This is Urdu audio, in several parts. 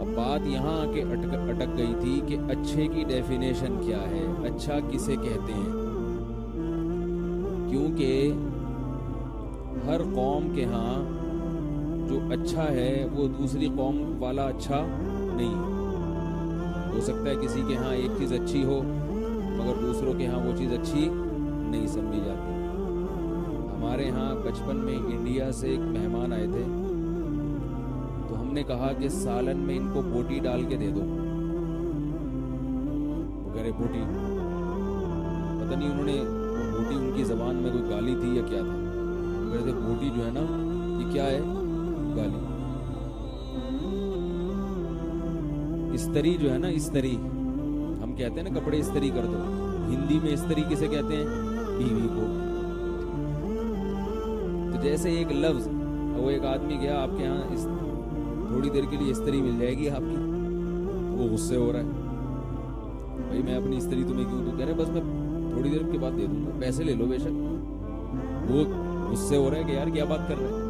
اب بات یہاں آ کے اٹک گئی تھی کہ اچھے کی ڈیفینیشن کیا ہے، اچھا کسے کہتے ہیں، کیونکہ ہر قوم کے ہاں جو اچھا ہے وہ دوسری قوم والا اچھا نہیں ہے۔ ہو سکتا ہے کسی کے ہاں ایک چیز اچھی ہو مگر دوسروں کے ہاں وہ چیز اچھی نہیں سمجھی جاتی۔ ہمارے ہاں بچپن میں انڈیا سے ایک مہمان آئے تھے تو ہم نے کہا کہ سالن میں ان کو بوٹی ڈال کے دے دو۔ وہ کہہ رہے بوٹی، پتہ نہیں انہوں نے بوٹی ان کی زبان میں کوئی گالی تھی یا کیا تھا۔ وہ کہہ رہے تھے بوٹی جو ہے نا یہ کیا ہے؟ گالی۔ استری جو ہے نا، استری ہم کہتے ہیں نا کپڑے استری کر دو، ہندی میں استری کسے کہتے ہیں؟ بیوی کو۔ تو جیسے ایک لفظ، وہ ایک آدمی گیا آپ کے ہاں تھوڑی دیر کے لیے استری مل جائے گی آپ کی، وہ غصے ہو رہا ہے، بھائی میں اپنی استری تمہیں کیوں دوں؟ کہہ رہے بس میں تھوڑی دیر کے بعد دے دوں گا، پیسے لے لو بے شک۔ وہ غصے ہو رہا ہے کہ یار کیا بات کر رہے ہیں۔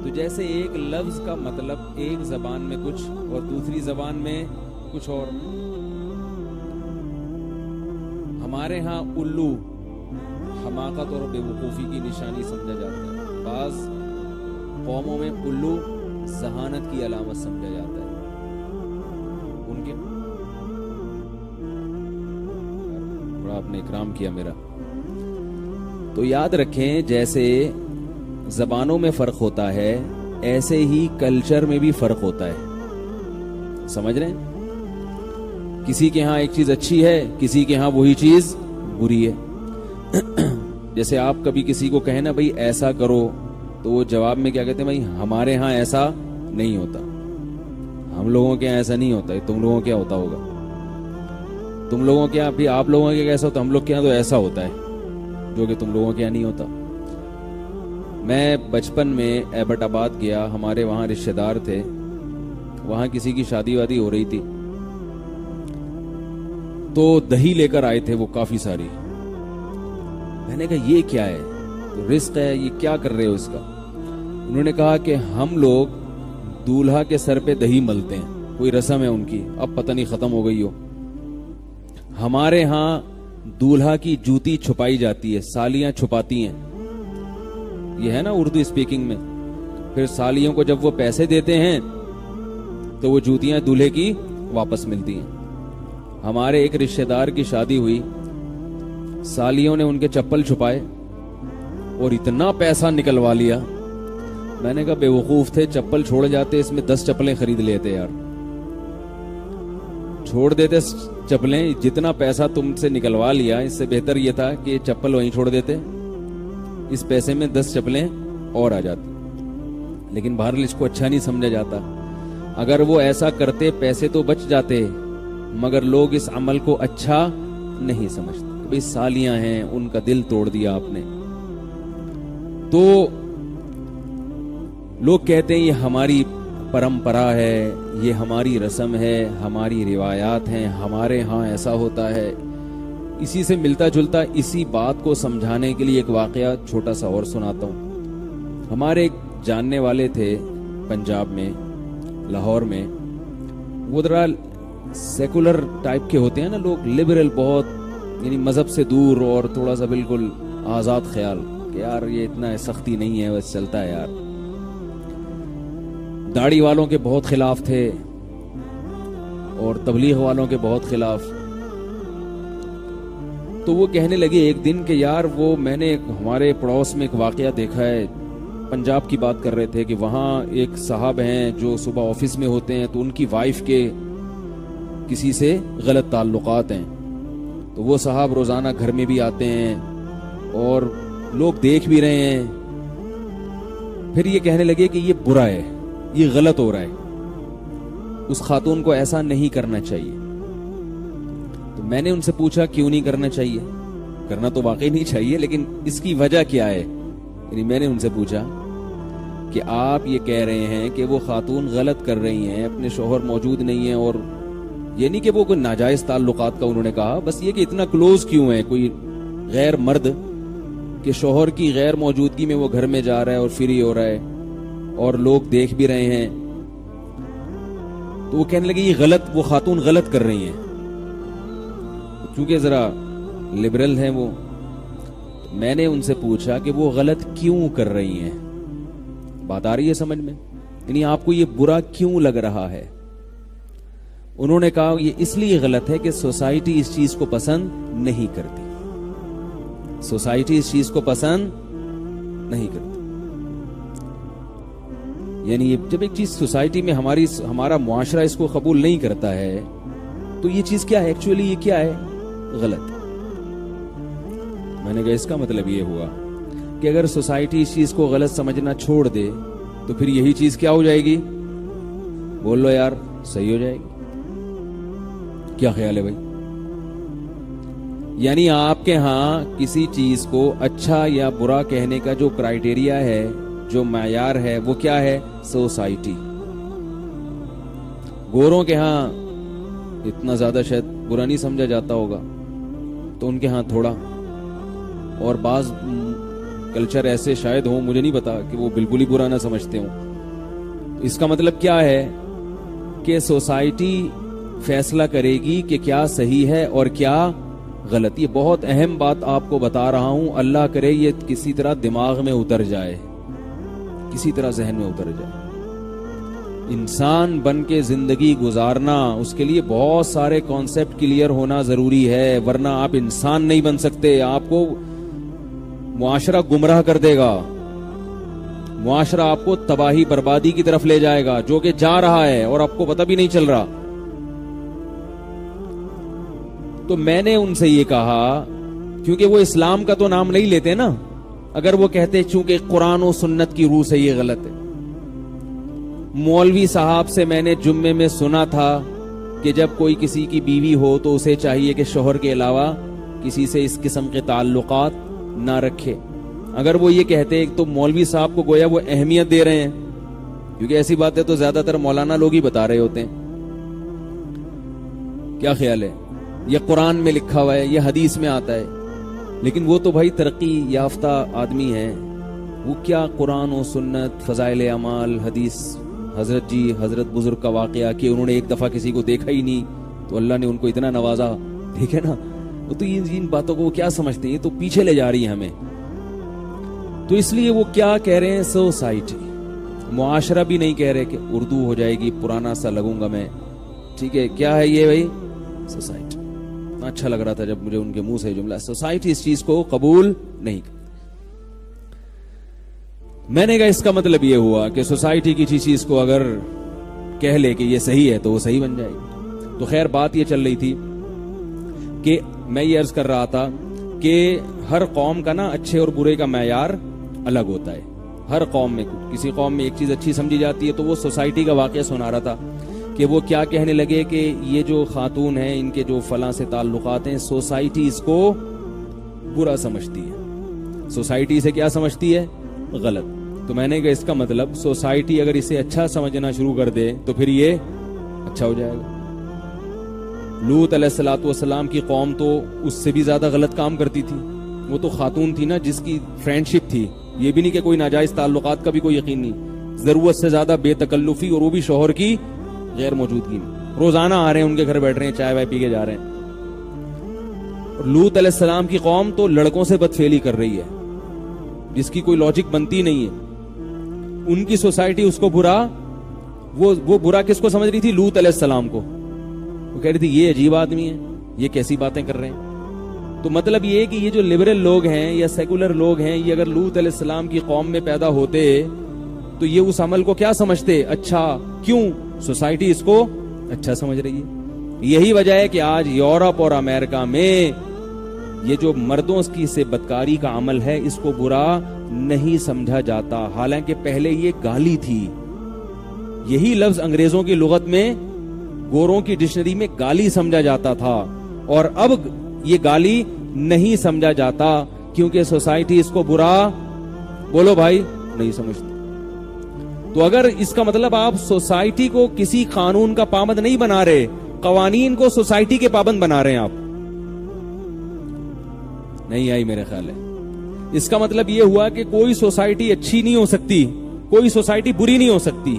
تو جیسے ایک لفظ کا مطلب ایک زبان میں کچھ اور دوسری زبان میں کچھ اور۔ ہمارے ہاں الو حماقت اور بے وقوفی کی نشانی سمجھا جاتا ہے، بعض قوموں میں الو ذہانت کی علامت سمجھا جاتا ہے۔ ان کے بڑا آپ نے اکرام کیا میرا۔ تو یاد رکھیں جیسے زبانوں میں فرق ہوتا ہے ایسے ہی کلچر میں بھی فرق ہوتا ہے، سمجھ رہے ہیں؟ کسی کے ہاں ایک چیز اچھی ہے، کسی کے ہاں وہی چیز بری ہے۔ جیسے آپ کبھی کسی کو کہیں نا بھائی ایسا کرو تو وہ جواب میں کیا کہتے ہیں؟ بھائی ہمارے ہاں ایسا نہیں ہوتا، ہم لوگوں کے یہاں ایسا نہیں ہوتا، تم لوگوں کے یہاں ہوتا ہوگا، تم لوگوں کے یہاں بھی آپ لوگوں کے کیسا ہوتا، ہم لوگ کے یہاں تو ایسا ہوتا ہے جو کہ تم لوگوں کے یہاں نہیں ہوتا۔ میں بچپن میں ایبٹ آباد گیا، ہمارے وہاں رشتہ دار تھے، وہاں کسی کی شادی وادی ہو رہی تھی تو دہی لے کر آئے تھے وہ کافی ساری۔ میں نے کہا یہ کیا ہے؟ تو رزق ہے، یہ کیا کر رہے ہو اس کا؟ انہوں نے کہا کہ ہم لوگ دولہا کے سر پہ دہی ملتے ہیں، کوئی رسم ہے ان کی، اب پتہ نہیں ختم ہو گئی ہو۔ ہمارے ہاں دولہا کی جوتی چھپائی جاتی ہے، سالیاں چھپاتی ہیں، یہ ہے نا اردو اسپیکنگ میں۔ پھر سالیوں کو جب وہ پیسے دیتے ہیں تو وہ جوتیاں دولہے کی واپس ملتی ہیں۔ ہمارے ایک رشتہ دار کی شادی ہوئی، سالیوں نے ان کے چپل چھپائے اور اتنا پیسہ نکلوا لیا۔ میں نے کہا بے وقوف تھے، چپل چھوڑ جاتے، اس میں 10 چپلیں خرید لیتے یار، چھوڑ دیتے چپلیں، جتنا پیسہ تم سے نکلوا لیا اس سے بہتر یہ تھا کہ چپل وہیں چھوڑ دیتے، اس پیسے میں 10 چپلیں اور آ جاتی۔ لیکن بہرحال اس کو اچھا نہیں سمجھا جاتا۔ اگر وہ ایسا کرتے پیسے تو بچ جاتے، مگر لوگ اس عمل کو اچھا نہیں سمجھتے۔ بھئی سالیاں ہیں، ان کا دل توڑ دیا آپ نے۔ تو لوگ کہتے ہیں یہ ہماری پرمپرا ہے، یہ ہماری رسم ہے، ہماری روایات ہیں، ہمارے ہاں ایسا ہوتا ہے۔ اسی سے ملتا جلتا اسی بات کو سمجھانے کے لیے ایک واقعہ چھوٹا سا اور سناتا ہوں۔ ہمارے ایک جاننے والے تھے پنجاب میں، لاہور میں، وہ ذرا سیکولر ٹائپ کے ہوتے ہیں نا لوگ، لبرل بہت، یعنی مذہب سے دور اور تھوڑا سا بالکل آزاد خیال کہ یار یہ اتنا سختی نہیں ہے، بس چلتا ہے یار۔ داڑھی والوں کے بہت خلاف تھے اور تبلیغ والوں کے بہت خلاف۔ تو وہ کہنے لگے ایک دن کہ یار وہ میں نے ہمارے پڑوس میں ایک واقعہ دیکھا ہے، پنجاب کی بات کر رہے تھے کہ وہاں ایک صاحب ہیں جو صبح آفس میں ہوتے ہیں تو ان کی وائف کے کسی سے غلط تعلقات ہیں، تو وہ صاحب روزانہ گھر میں بھی آتے ہیں اور لوگ دیکھ بھی رہے ہیں۔ پھر یہ کہنے لگے کہ یہ برا ہے، یہ غلط ہو رہا ہے، اس خاتون کو ایسا نہیں کرنا چاہیے۔ تو میں نے ان سے پوچھا کیوں نہیں کرنا چاہیے؟ کرنا تو واقعی نہیں چاہیے، لیکن اس کی وجہ کیا ہے؟ یعنی میں نے ان سے پوچھا کہ آپ یہ کہہ رہے ہیں کہ وہ خاتون غلط کر رہی ہیں، اپنے شوہر موجود نہیں ہیں، اور یہ نہیں کہ وہ کوئی ناجائز تعلقات کا انہوں نے کہا، بس یہ کہ اتنا کلوز کیوں ہے کوئی غیر مرد کہ شوہر کی غیر موجودگی میں وہ گھر میں جا رہا ہے اور فری ہو رہا ہے اور لوگ دیکھ بھی رہے ہیں۔ تو وہ کہنے لگے یہ غلط، وہ خاتون غلط کر رہی ہیں. چونکہ ذرا لبرل ہیں وہ، میں نے ان سے پوچھا کہ وہ غلط کیوں کر رہی ہیں. بات آ رہی ہے سمجھ میں؟ یعنی آپ کو یہ برا کیوں لگ رہا ہے؟ انہوں نے کہا یہ اس لیے غلط ہے کہ سوسائٹی اس چیز کو پسند نہیں کرتی. سوسائٹی اس چیز کو پسند نہیں کرتی. یعنی جب ایک چیز سوسائٹی میں ہمارا معاشرہ اس کو قبول نہیں کرتا ہے تو یہ چیز کیا ہے ایکچولی؟ یہ کیا ہے؟ غلط. میں نے کہا اس کا مطلب یہ ہوا کہ اگر سوسائٹی اس چیز کو غلط سمجھنا چھوڑ دے تو پھر یہی چیز کیا ہو جائے گی؟ بول لو یار، صحیح ہو جائے گی. کیا خیال ہے بھائی؟ یعنی آپ کے ہاں کسی چیز کو اچھا یا برا کہنے کا جو کرائیٹیریا ہے، جو معیار ہے، وہ کیا ہے؟ سوسائٹی. گوروں کے ہاں اتنا زیادہ شاید برا نہیں سمجھا جاتا ہوگا، تو ان کے ہاں تھوڑا. اور بعض کلچر ایسے شاید ہوں، مجھے نہیں پتا، کہ وہ بالکل ہی برا نہ سمجھتے ہوں. اس کا مطلب کیا ہے کہ سوسائٹی فیصلہ کرے گی کہ کیا صحیح ہے اور کیا غلط. یہ بہت اہم بات آپ کو بتا رہا ہوں. اللہ کرے یہ کسی طرح دماغ میں اتر جائے، کسی طرح ذہن میں اتر جائے. انسان بن کے زندگی گزارنا، اس کے لیے بہت سارے کانسیپٹ کلیئر ہونا ضروری ہے، ورنہ آپ انسان نہیں بن سکتے. آپ کو معاشرہ گمراہ کر دے گا، معاشرہ آپ کو تباہی بربادی کی طرف لے جائے گا، جو کہ جا رہا ہے اور آپ کو پتہ بھی نہیں چل رہا. تو میں نے ان سے یہ کہا، کیونکہ وہ اسلام کا تو نام نہیں لیتے نا، اگر وہ کہتے چونکہ قرآن و سنت کی روح سے یہ غلط ہے. مولوی صاحب سے میں نے جمعے میں سنا تھا کہ جب کوئی کسی کی بیوی ہو تو اسے چاہیے کہ شوہر کے علاوہ کسی سے اس قسم کے تعلقات نہ رکھے. اگر وہ یہ کہتے تو مولوی صاحب کو گویا وہ اہمیت دے رہے ہیں، کیونکہ ایسی باتیں تو زیادہ تر مولانا لوگ ہی بتا رہے ہوتے ہیں. کیا خیال ہے؟ یہ قرآن میں لکھا ہوا ہے، یہ حدیث میں آتا ہے. لیکن وہ تو بھائی ترقی یافتہ آدمی ہیں، وہ کیا قرآن و سنت، فضائل اعمال، حدیث، حضرت بزرگ کا واقعہ کہ انہوں نے ایک دفعہ کسی کو دیکھا ہی نہیں تو اللہ نے ان کو اتنا نوازا. ٹھیک ہے نا؟ وہ تو ان باتوں کو وہ کیا سمجھتے ہیں؟ یہ تو پیچھے لے جا رہی ہیں ہمیں. تو اس لیے وہ کیا کہہ رہے ہیں؟ سوسائٹی. معاشرہ بھی نہیں کہہ رہے کہ اردو ہو جائے گی، پرانا سا لگوں گا میں. ٹھیک ہے، کیا ہے یہ بھائی؟ سوسائٹی. اچھا لگ رہا تھا جب مجھے ان کے منہ سے جملہ، سوسائٹی اس چیز کو قبول نہیں کرتی. میں نے کہا اس کا مطلب یہ ہوا کہ سوسائٹی کی چیز کو اگر کہہ لے کہ یہ صحیح ہے تو وہ صحیح بن جائے گی. تو خیر بات یہ چل رہی تھی کہ میں یہ عرض کر رہا تھا کہ ہر قوم کا نا اچھے اور برے کا معیار الگ ہوتا ہے. ہر قوم میں کسی قوم میں ایک چیز اچھی سمجھی جاتی ہے. تو وہ سوسائٹی کا واقعہ سنا رہا تھا کہ وہ کیا کہنے لگے کہ یہ جو خاتون ہیں، ان کے جو فلاں سے تعلقات ہیں، سوسائٹی اس کو برا سمجھتی ہے. سوسائٹی سے کیا سمجھتی ہے؟ غلط. تو میں نے کہا اس کا مطلب سوسائٹی اگر اسے اچھا سمجھنا شروع کر دے تو پھر یہ اچھا ہو جائے گا. لوط علیہ السلام کی قوم تو اس سے بھی زیادہ غلط کام کرتی تھی. وہ تو خاتون تھی نا جس کی فرینڈشپ تھی، یہ بھی نہیں کہ کوئی ناجائز تعلقات کا بھی کوئی یقین نہیں، ضرورت سے زیادہ بے تکلفی، اور وہ بھی شوہر کی غیر موجودگی میں. روزانہ آ رہے ہیں ان کے گھر، بیٹھ رہے ہیں، چائے وائے پی کے جا رہے ہیں. اور لوط علیہ السلام کی قوم تو لڑکوں سے بدفعلی کر رہی ہے جس کی کوئی لاجک بنتی نہیں ہے. ان کی سوسائٹی اس کو برا، وہ برا کس کو سمجھ رہی تھی؟ لوط علیہ السلام کو. وہ کہہ رہی تھی یہ عجیب آدمی ہے، یہ کیسی باتیں کر رہے ہیں. تو مطلب یہ ہے کہ یہ جو لبرل لوگ ہیں یا سیکولر لوگ ہیں، یہ اگر لوط علیہ السلام کی قوم میں پیدا ہوتے تو یہ اس عمل کو کیا سمجھتے؟ اچھا. کیوں؟ سوسائٹی اس کو اچھا سمجھ رہی ہے. یہی وجہ ہے کہ آج یورپ اور امریکہ میں یہ جو مردوں کی سے بدکاری کا عمل ہے، اس کو برا نہیں سمجھا جاتا، حالانکہ پہلے یہ گالی تھی. یہی لفظ انگریزوں کی لغت میں، گوروں کی ڈکشنری میں گالی سمجھا جاتا تھا، اور اب یہ گالی نہیں سمجھا جاتا کیونکہ سوسائٹی اس کو برا، بولو بھائی، نہیں سمجھتی. تو اگر اس کا مطلب آپ سوسائٹی کو کسی قانون کا پابند نہیں بنا رہے، قوانین کو سوسائٹی کے پابند بنا رہے ہیں آپ. نہیں آئی میرے خیال ہے. اس کا مطلب یہ ہوا کہ کوئی سوسائٹی اچھی نہیں ہو سکتی، کوئی سوسائٹی بری نہیں ہو سکتی.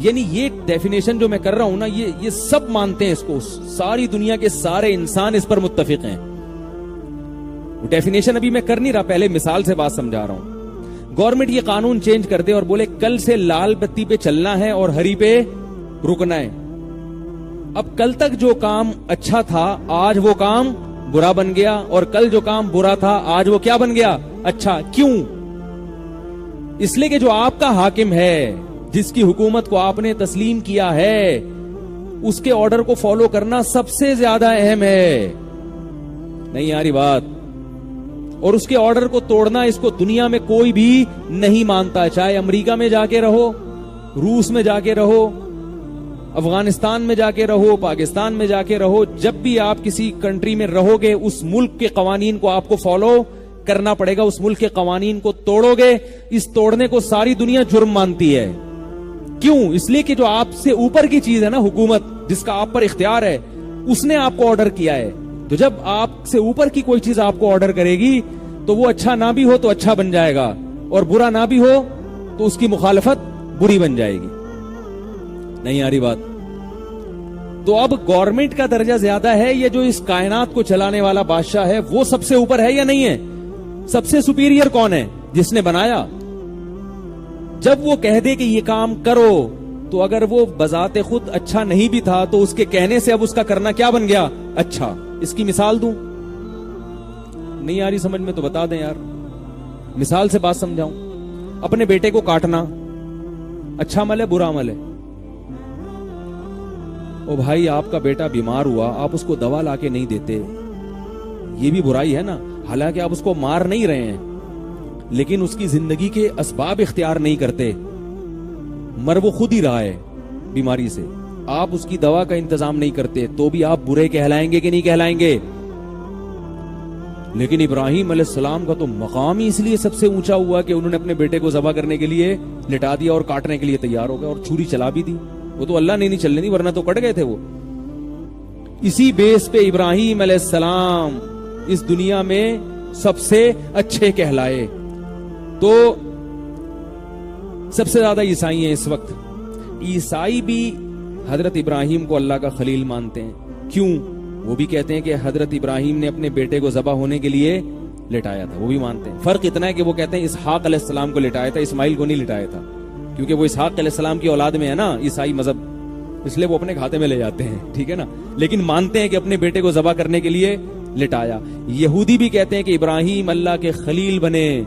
یعنی یہ ڈیفینیشن جو میں کر رہا ہوں نا، یہ سب مانتے ہیں اس کو، ساری دنیا کے سارے انسان اس پر متفق ہیں. ڈیفینیشن ابھی میں کر نہیں رہا، پہلے مثال سے بات سمجھا رہا ہوں. گورنمنٹ یہ قانون چینج کر دے اور بولے کل سے لال بتی پہ چلنا ہے اور ہری پہ رکنا ہے. اب کل تک جو کام اچھا تھا آج وہ کام برا بن گیا، اور کل جو کام برا تھا آج وہ کیا بن گیا؟ اچھا. کیوں؟ اس لیے کہ جو آپ کا حاکم ہے، جس کی حکومت کو آپ نے تسلیم کیا ہے، اس کے آرڈر کو فالو کرنا سب سے زیادہ اہم ہے. نہیں آ رہی بات؟ اور اس کے آرڈر کو توڑنا، اس کو دنیا میں کوئی بھی نہیں مانتا، چاہے امریکہ میں جا کے رہو، روس میں جا کے رہو، افغانستان میں جا کے رہو، پاکستان میں جا کے رہو. جب بھی آپ کسی کنٹری میں رہو گے، اس ملک کے قوانین کو آپ کو فالو کرنا پڑے گا. اس ملک کے قوانین کو توڑو گے، اس توڑنے کو ساری دنیا جرم مانتی ہے. کیوں؟ اس لیے کہ جو آپ سے اوپر کی چیز ہے نا، حکومت جس کا آپ پر اختیار ہے، اس نے آپ کو آرڈر کیا ہے. تو جب آپ سے اوپر کی کوئی چیز آپ کو آرڈر کرے گی تو وہ اچھا نہ بھی ہو تو اچھا بن جائے گا، اور برا نہ بھی ہو تو اس کی مخالفت بری بن جائے گی. نہیں آ رہی بات؟ تو اب گورنمنٹ کا درجہ زیادہ ہے، یہ جو اس کائنات کو چلانے والا بادشاہ ہے وہ سب سے اوپر ہے یا نہیں ہے؟ سب سے سپیریئر کون ہے؟ جس نے بنایا. جب وہ کہہ دے کہ یہ کام کرو، تو اگر وہ بذات خود اچھا نہیں بھی تھا تو اس کے کہنے سے اب اس کا کرنا کیا بن گیا؟ اچھا. اس کی مثال دوں؟ نہیں آ رہی سمجھ میں تو بتا دیں یار، مثال سے بات سمجھاؤں. اپنے بیٹے کو کاٹنا اچھا عمل ہے برا عمل ہے؟ او بھائی، آپ کا بیٹا بیمار ہوا، آپ اس کو دوا لا کے نہیں دیتے، یہ بھی برائی ہے نا. حالانکہ آپ اس کو مار نہیں رہے ہیں، لیکن اس کی زندگی کے اسباب اختیار نہیں کرتے، مر وہ خود ہی رہا ہے بیماری سے، آپ اس کی دوا کا انتظام نہیں کرتے، تو بھی آپ برے کہلائیں گے کہ نہیں کہلائیں گے؟ لیکن ابراہیم علیہ السلام کا تو مقام ہی اس لیے سب سے اونچا ہوا کہ انہوں نے اپنے بیٹے کو ذبح کرنے کے لیے لٹا دیا اور کاٹنے کے لیے تیار ہو گئے، اور چھری چلا بھی دی. وہ تو اللہ نے نہیں چلنے دی، ورنہ تو کٹ گئے تھے وہ. اسی بیس پہ ابراہیم علیہ السلام اس دنیا میں سب سے اچھے کہلائے. تو سب سے زیادہ عیسائی ہیں اس وقت. عیسائی بھی حضرت ابراہیم کو اللہ کا خلیل مانتے ہیں. کیوں؟ وہ بھی کہتے ہیں کہ حضرت ابراہیم نے اپنے بیٹے کو ذبح ہونے کے لیے لٹایا تھا، وہ بھی مانتے ہیں. فرق اتنا ہے کہ وہ کہتے ہیں اسحاق علیہ السلام کو لٹایا تھا، اسماعیل کو نہیں لٹایا تھا، کیونکہ وہ اسحاق علیہ السلام کی اولاد میں ہے نا عیسائی مذہب، اس لیے وہ اپنے کھاتے میں لے جاتے ہیں. ٹھیک ہے نا؟ لیکن مانتے ہیں کہ اپنے بیٹے کو ذبح کرنے کے لیے لٹایا. یہودی بھی کہتے ہیں کہ ابراہیم اللہ کے خلیل بنے،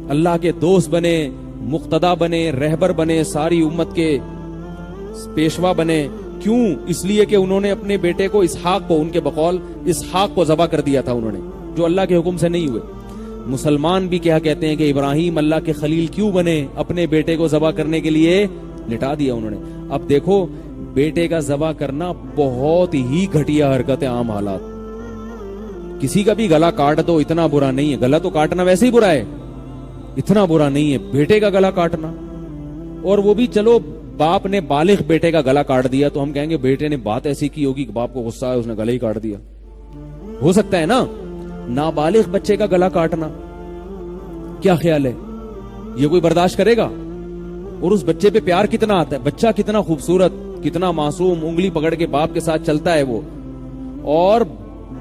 اللہ کے دوست بنے، مقتدا بنے، رہبر بنے، ساری امت کے پیشوا بنے. کیوں؟ اس لیے کہ انہوں نے اپنے بیٹے کو اسحاق کو، ان کے بقول اسحاق کو ذبح کر دیا تھا انہوں نے، جو اللہ کے حکم سے نہیں ہوئے. مسلمان بھی کیا کہتے ہیں کہ ابراہیم اللہ کے خلیل کیوں بنے؟ اپنے بیٹے کو ذبح کرنے کے لیے لٹا دیا انہوں نے. اب دیکھو، بیٹے کا ذبح کرنا بہت ہی گھٹیا حرکت ہے عام حالات. کسی کا بھی گلا کاٹ دو، اتنا برا نہیں ہے. گلا تو کاٹنا ویسے ہی برا ہے، اتنا برا نہیں ہے بیٹے کا گلا کاٹنا. اور وہ بھی چلو باپ نے بالغ بیٹے کا گلا کاٹ دیا تو ہم کہیں گے بیٹے نے بات ایسی کی ہوگی کہ باپ کو غصہ ہے، اس نے گلا ہی کاٹ دیا. ہو سکتا ہے نا. نابالغ بچے کا گلا کاٹنا کیا خیال ہے؟ یہ کوئی برداشت کرے گا؟ اور اس بچے پہ پیار کتنا آتا ہے، بچہ کتنا خوبصورت، کتنا معصوم، انگلی پکڑ کے باپ کے ساتھ چلتا ہے وہ. اور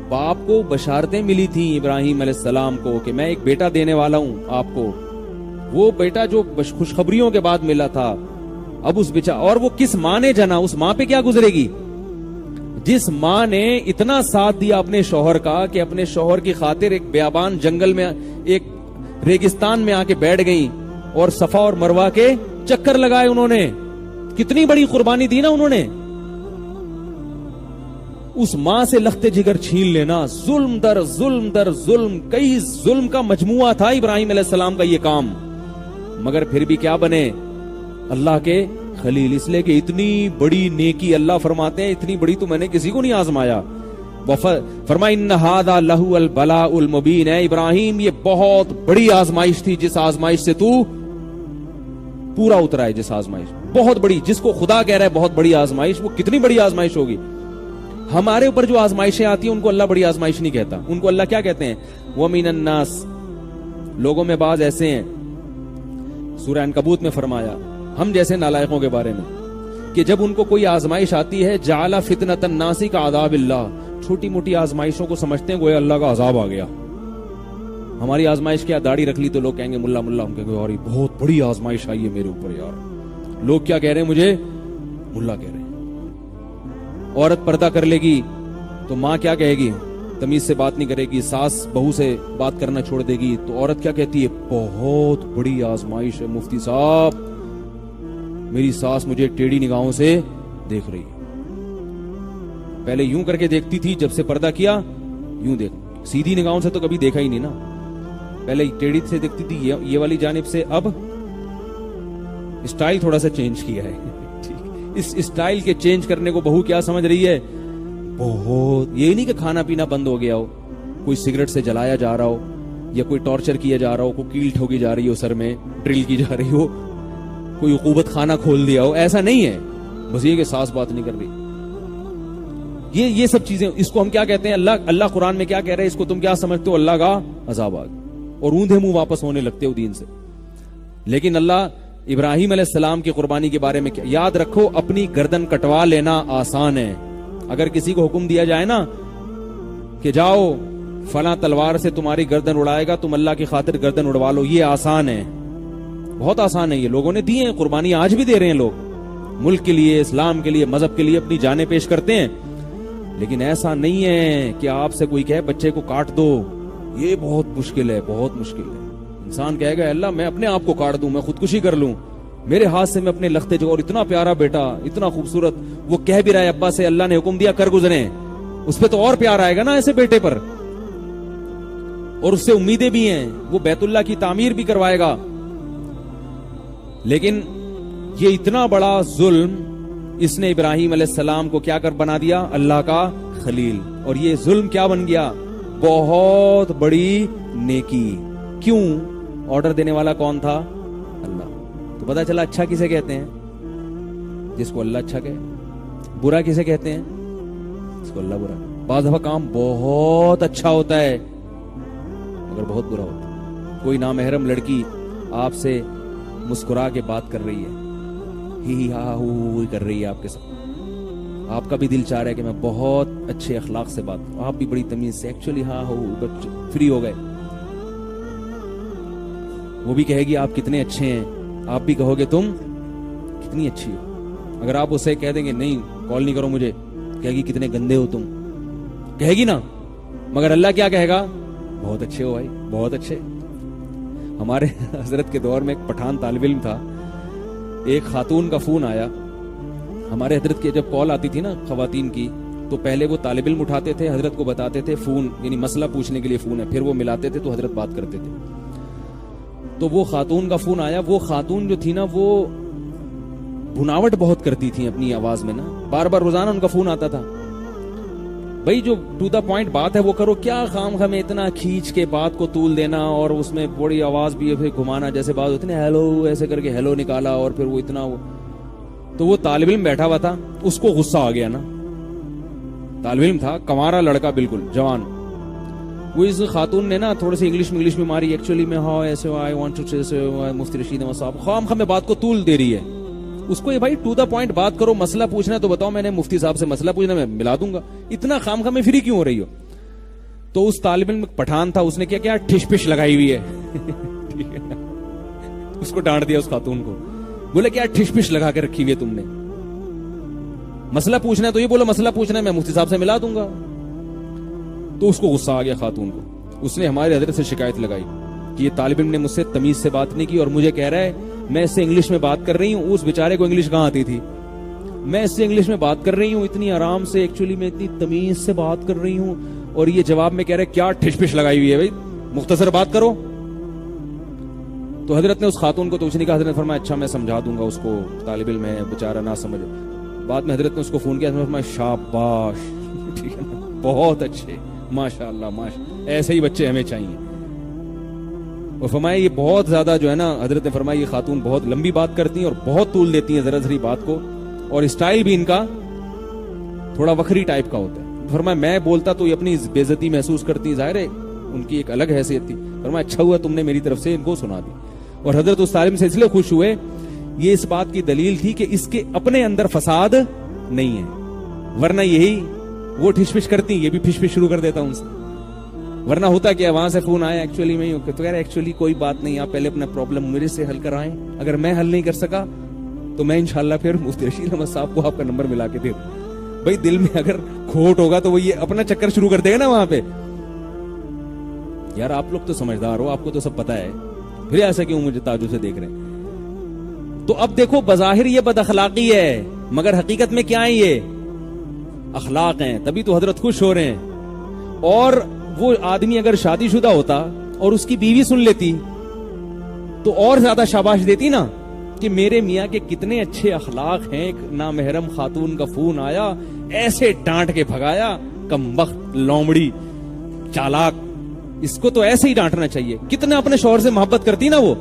باپ کو بشارتیں ملی تھیں ابراہیم علیہ السلام کو کہ میں ایک بیٹا دینے والا ہوں آپ کو. وہ بیٹا جو خوشخبریوں کے بعد ملا تھا، اب اس بچہ، اور وہ کس ماں نے جنا، اس ماں پہ کیا گزرے گی؟ جس ماں نے اتنا ساتھ دیا اپنے شوہر کا کہ اپنے شوہر کی خاطر ایک بیابان جنگل میں، ایک ریگستان میں آ کے بیٹھ گئی اور صفا اور مروہ کے چکر لگائے انہوں نے. کتنی بڑی قربانی دی نا انہوں نے. اس ماں سے لخت جگر چھین لینا، ظلم در ظلم در ظلم، کئی ظلم کا مجموعہ تھا ابراہیم علیہ السلام کا یہ کام. مگر پھر بھی کیا بنے؟ اللہ کے خلیل. اس لیے کہ اتنی بڑی نیکی، اللہ فرماتے ہیں اتنی بڑی تو میں نے کسی کو نہیں آزمایا. فرمایا ان ھذا لہو البلاء المبین. اے ابراہیم، یہ بہت بڑی آزمائش تھی، جس آزمائش سے تو پورا اترا ہے. جس آزمائش بہت بڑی، جس کو خدا کہہ رہا ہے بہت بڑی آزمائش، وہ کتنی بڑی آزمائش ہوگی. ہمارے اوپر جو آزمائشیں آتی ہیں ان کو اللہ بڑی آزمائش نہیں کہتا، ان کو اللہ کیا کہتے ہیں؟ وَمِنَ النَّاسِ، لوگوں میں بعض ایسے ہیں. سورہ عنکبوت میں فرمایا ہم جیسے نالائقوں کے بارے میں، کہ جب ان کو کوئی آزمائش آتی ہے جعل فتنۃ الناس کا عذاب اللہ، چھوٹی موٹی آزمائشوں کو سمجھتے ہیں گویا اللہ کا عذاب آ گیا. ہماری آزمائش کیا؟ داڑھی رکھ لی تو لوگ کہیں گے ملا ملا، ہم کہیں گے یار بہت بڑی آزمائش آئی ہے میرے اوپر یار. لوگ کیا کہہ رہے ہیں مجھے؟ ملا کہہ رہے ہیں. عورت پردہ کر لے گی تو ماں کیا کہے گی؟ تمیز سے بات نہیں کرے گی. ساس بہو سے بات کرنا چھوڑ دے گی تو عورت کیا کہتی ہے؟ بہت بڑی آزمائش ہے مفتی صاحب، میری ساس مجھے ٹیڑھی نگاہوں سے دیکھ رہی ہے. پہلے یوں کر کے دیکھتی تھی، جب سے پردہ کیا یوں دیکھ، سیدھی نگاہوں سے تو کبھی دیکھا ہی نہیں نا. پہلے ٹیڑھی سے دیکھتی تھی یہ والی جانب سے، اب اسٹائل تھوڑا سا چینج کیا ہے. اس اسٹائل کے چینج کرنے کو بہو کیا سمجھ رہی ہے؟ بہت. یہ نہیں کہ کھانا پینا بند ہو گیا ہو، کوئی سگریٹ سے جلایا جا رہا ہو یا کوئی ٹارچر کیا جا رہا ہو، کوئی کیل ٹھوکی جا رہی ہو، سر میں ڈرل کی جا رہی ہو، کوئی عقوبت خانہ کھول دیا ہو. ایسا نہیں ہے، بس یہ کہ ساس بات نہیں کر رہی. یہ سب چیزیں، اس کو ہم کیا کہتے ہیں؟ اللہ قرآن میں کیا کہہ رہے ہیں؟ اس کو تم کیا سمجھتے ہو؟ اللہ کا عذاب آ گیا، اور اوندھے منہ واپس ہونے لگتے ہو دین سے. لیکن اللہ ابراہیم علیہ السلام کی قربانی کے بارے میں کیا؟ یاد رکھو اپنی گردن کٹوا لینا آسان ہے. اگر کسی کو حکم دیا جائے نا کہ جاؤ فلاں تلوار سے تمہاری گردن اڑائے گا، تم اللہ کی خاطر گردن اڑوا لو، یہ آسان ہے، بہت آسان ہے. یہ لوگوں نے دی ہیں قربانی، آج بھی دے رہے ہیں لوگ، ملک کے لیے، اسلام کے لیے، مذہب کے لیے اپنی جانیں پیش کرتے ہیں. لیکن ایسا نہیں ہے کہ آپ سے کوئی کہے بچے کو کاٹ دو، یہ بہت مشکل ہے، بہت مشکل ہے. انسان کہے گا اللہ میں اپنے آپ کو کاٹ دوں، میں خودکشی کر لوں، میرے ہاتھ سے میں اپنے لختے جو، اور اتنا پیارا بیٹا، اتنا خوبصورت، وہ کہہ بھی رہا ہے ابا سے اللہ نے حکم دیا کر گزرے، اس پہ تو اور پیار آئے گا نا ایسے بیٹے پر، اور اس سے امیدیں بھی ہیں، وہ بیت اللہ کی تعمیر بھی کروائے گا. لیکن یہ اتنا بڑا ظلم، اس نے ابراہیم علیہ السلام کو کیا کر بنا دیا؟ اللہ کا خلیل. اور یہ ظلم کیا بن گیا؟ بہت بڑی نیکی. کیوں؟ آرڈر دینے والا کون تھا؟ اللہ. تو پتا چلا اچھا کسے کہتے ہیں؟ جس کو اللہ اچھا کہے. برا کسے کہتے ہیں؟ جس کو اللہ برا. بعض دفعہ کام بہت اچھا ہوتا ہے مگر بہت برا ہوتا ہے. کوئی نامحرم لڑکی آپ سے مسکرا کے بات کر رہی ہے، ہی ہا ہو کر رہی ہے آپ کے ساتھ، آپ کا بھی دل چاہ رہا ہے کہ میں بہت اچھے اخلاق سے بات کروں، آپ بھی بڑی تمیز سے ایکچولی ہاں ہو فری ہو گئے. وہ بھی کہے گی آپ کتنے اچھے ہیں، آپ بھی کہو گے تم کتنی اچھی ہو. اگر آپ اسے کہہ دیں گے نہیں کال نہیں کرو مجھے، کہے گی کتنے گندے ہو تم، کہے گی نا. مگر اللہ کیا کہے گا؟ بہت اچھے ہو بھائی، بہت اچھے. ہمارے حضرت کے دور میں ایک پٹھان طالب علم تھا، ایک خاتون کا فون آیا. ہمارے حضرت کی جب کال آتی تھی نا خواتین کی، تو پہلے وہ طالب علم اٹھاتے تھے، حضرت کو بتاتے تھے فون یعنی مسئلہ پوچھنے کے لیے فون ہے، پھر وہ ملاتے تھے تو حضرت بات کرتے تھے. تو وہ خاتون کا فون آیا. وہ خاتون جو تھی نا وہ بھناوٹ بہت کرتی تھی اپنی آواز میں نا، بار بار روزانہ ان کا فون آتا تھا. بھائی جو ٹو دا پوائنٹ بات ہے وہ کرو، کیا خام خامے اتنا کھینچ کے بات کو طول دینا، اور اس میں بڑی آواز بھی پھر گھمانا، جیسے بات ہوتی ہے ہیلو ایسے کر کے ہیلو نکالا اور پھر وہ اتنا تو وہ طالب علم بیٹھا ہوا تھا، اس کو غصہ آ گیا نا. طالب علم تھا، کنوارا لڑکا بالکل جوان. وہ اس خاتون نے نا تھوڑے سے انگلش میں ماری، ایکچولی میں ہاں ایسے آئی وانٹ ٹو سے مفتی رشید احمد صاحب، خام خامے بات کو طول دے رہی ہے. اس کو یہ بھائی ٹو دا پوائنٹ بات کرو، مسئلہ پوچھنا ہے تو بتاؤ، میں نے مفتی صاحب سے مسئلہ پوچھنا میں ملا دوں گا، اتنا خام خامے فری کیوں ہو رہی ہو؟ تو اس طالب علم پٹھان تھا، اس نے کیا ٹھش پش لگائی ہوئی ہے. اس کو ڈانٹ دیا اس خاتون کو، بولے کیا ٹھش پش لگا کے رکھی ہوئی ہے تم نے، مسئلہ پوچھنا ہے تو یہ بولو مسئلہ پوچھنا ہے، میں مفتی صاحب سے ملا دوں گا. تو اس کو غصہ آ گیا خاتون کو. اس نے ہمارے حضرت سے شکایت لگائی کہ یہ طالب علم نے مجھ سے تمیز سے بات نہیں کی اور مجھے کہہ رہا ہے میں اس سے انگلش میں بات کر رہی ہوں. اس بیچارے کو انگلش کہاں آتی تھی؟ میں اس سے انگلش میں بات کر رہی ہوں اتنی آرام سے، ایکچولی میں اتنی تمیز سے بات کر رہی ہوں، اور یہ جواب میں کہہ رہے کیا ٹھش پش لگائی ہوئی ہے، بھائی مختصر بات کرو. تو حضرت نے اس خاتون کو تو اس نے کہا، حضرت نے فرمایا اچھا میں سمجھا دوں گا اس کو، طالب علم ہے بیچارہ نہ سمجھے. بعد میں حضرت نے اس کو فون کیا، فرمایا شاباش، ٹھیک ہے نا، بہت اچھے، ماشاء اللہ ماشاء، ایسے ہی بچے ہمیں چاہیے. اور فرمایا یہ بہت زیادہ جو ہے نا، حضرت نے فرمایا یہ خاتون بہت لمبی بات کرتی ہیں اور بہت طول دیتی ہیں ذرا ذری بات کو، اور اسٹائل بھی ان کا تھوڑا وکھری ٹائپ کا ہوتا ہے. فرمایا میں بولتا تو یہ اپنی بے عزتی محسوس کرتی، ظاہر ہے ان کی ایک الگ حیثیت تھی. فرمایا اچھا ہوا تم نے میری طرف سے ان کو سنا دی. اور حضرت اس طالب سے اس لیے خوش ہوئے یہ اس بات کی دلیل تھی کہ اس کے اپنے اندر فساد نہیں ہے، ورنہ یہی وہ ٹھش پش کرتی، یہ بھی پھش پش شروع کر دیتا ہوں سے. ورنہ ہوتا کیا، وہاں سے فون آیا ایکچولی میں تو یار ایکچولی کوئی بات نہیں، آپ پہلے اپنا پرابلم میرے سے حل کرائیں، اگر میں حل نہیں کر سکا تو میں انشاءاللہ پھر مفتی رشید احمد صاحب کو آپ کا نمبر ملا کے دے دوں. بھائی دل میں اگر کھوٹ ہوگا تو وہ یہ اپنا چکر شروع کر دے گا نا وہاں پہ. یار آپ لوگ تو سمجھدار ہو، آپ کو تو سب پتا ہے، پھر ایسا کیوں مجھے تعجب سے دیکھ رہے ہیں؟ تو اب دیکھو بظاہر یہ بد اخلاقی ہے، مگر حقیقت میں کیا ہے؟ یہ اخلاق ہیں، تبھی تو حضرت خوش ہو رہے ہیں. اور وہ آدمی اگر شادی شدہ ہوتا اور اس کی بیوی سن لیتی تو اور زیادہ شاباش دیتی نا کہ میرے میاں کے کتنے اچھے اخلاق ہیں. ایک نامحرم خاتون کا فون آیا، ایسے ڈانٹ کے بھگایا، کمبخت، لومڑی، چالاک، اس کو تو ایسے ہی ڈانٹنا چاہیے. کتنا اپنے شوہر سے محبت کرتی نا وہ.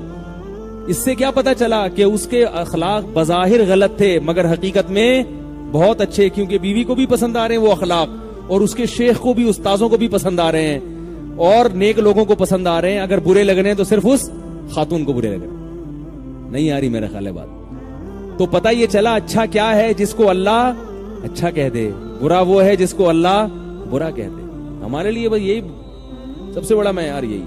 اس سے کیا پتا چلا کہ اس کے اخلاق بظاہر غلط تھے مگر حقیقت میں بہت اچھے، کیونکہ بیوی کو بھی پسند آ رہے ہیں وہ اخلاق، اور اس کے شیخ کو بھی، استاذوں کو بھی پسند آ رہے ہیں، اور نیک لوگوں کو پسند آ رہے ہیں. اگر برے لگ رہے ہیں تو صرف اس خاتون کو برے لگ رہے ہیں. نہیں آ رہی میرا خیال ہے بات. تو پتہ یہ چلا اچھا کیا ہے جس کو اللہ اچھا کہہ دے، برا وہ ہے جس کو اللہ برا کہہ دے. ہمارے لیے بس یہی سب سے بڑا معیار یہی.